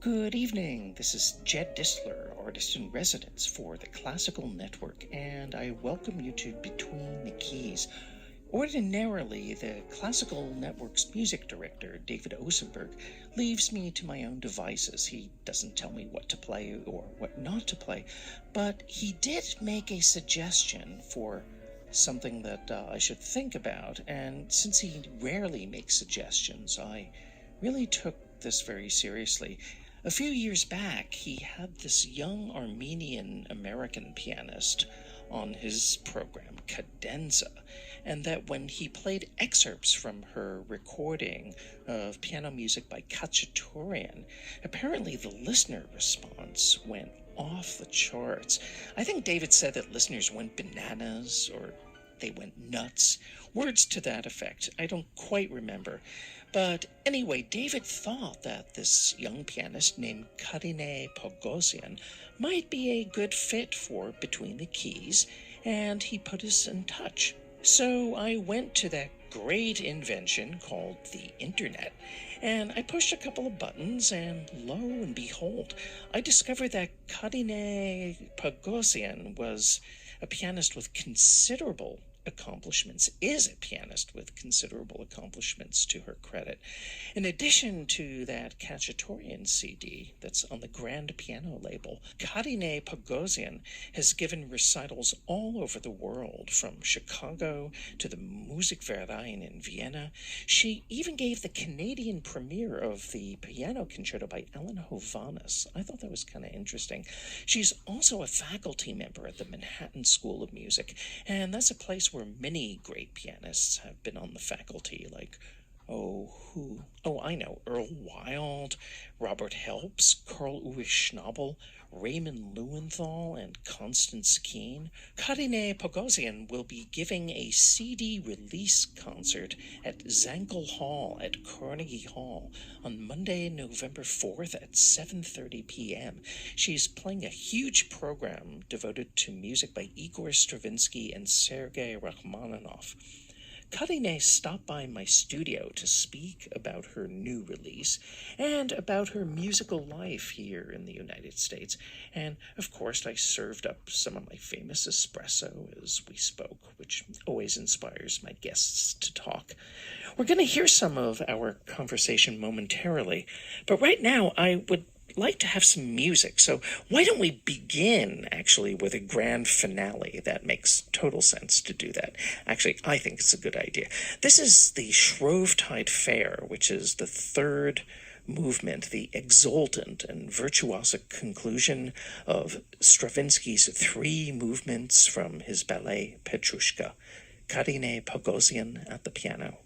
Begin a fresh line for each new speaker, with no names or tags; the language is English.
Good evening. This is Jed Distler, artist in residence for the Classical Network, and I welcome you to Between the Keys. Ordinarily, the Classical Network's music director, David Osenberg, leaves me to my own devices. He doesn't tell me what to play or what not to play, but he did make a suggestion for something that I should think about, and since he rarely makes suggestions, I really took this very seriously. A few years back, he had this young Armenian-American pianist on his program, Cadenza, and that when he played excerpts from her recording of piano music by Khachaturian, apparently the listener response went off the charts. I think David said that listeners went bananas, or they went nuts. Words to that effect. I don't quite remember. But anyway, David thought that this young pianist named Karine Pogosyan might be a good fit for Between the Keys, and he put us in touch. So I went to that great invention called the internet, and I pushed a couple of buttons, and lo and behold, I discovered that Karine Pogosyan was a pianist with considerable accomplishments, is a pianist with considerable accomplishments to her credit. In addition to that Khachaturian CD that's on the Grand Piano label, Karine Pogosyan has given recitals all over the world, from Chicago to the Musikverein in Vienna. She even gave the Canadian premiere of the piano concerto by Alan Hovhaness. I thought that was kind of interesting. She's also a faculty member at the Manhattan School of Music, and that's a place where many great pianists have been on the faculty, like, I know, Earl Wild, Robert Helps, Karl Ulrich Schnabel, Raymond Lewenthal, and Constance Keene. Karine Pogosyan will be giving a CD release concert at Zankel Hall at Carnegie Hall on Monday, November 4th at 7:30 p.m. She's playing a huge program devoted to music by Igor Stravinsky and Sergei Rachmaninoff. Karine stopped by my studio to speak about her new release and about her musical life here in the United States. And, of course, I served up some of my famous espresso as we spoke, which always inspires my guests to talk. We're going to hear some of our conversation momentarily, but right now I would like to have some music, so why don't we begin actually with a grand finale? That makes total sense to do that. Actually, I think it's a good idea. This is the Shrovetide Fair, which is the third movement, the exultant and virtuosic conclusion of Stravinsky's three movements from his ballet Petrushka. Karine Pogosyan at the piano.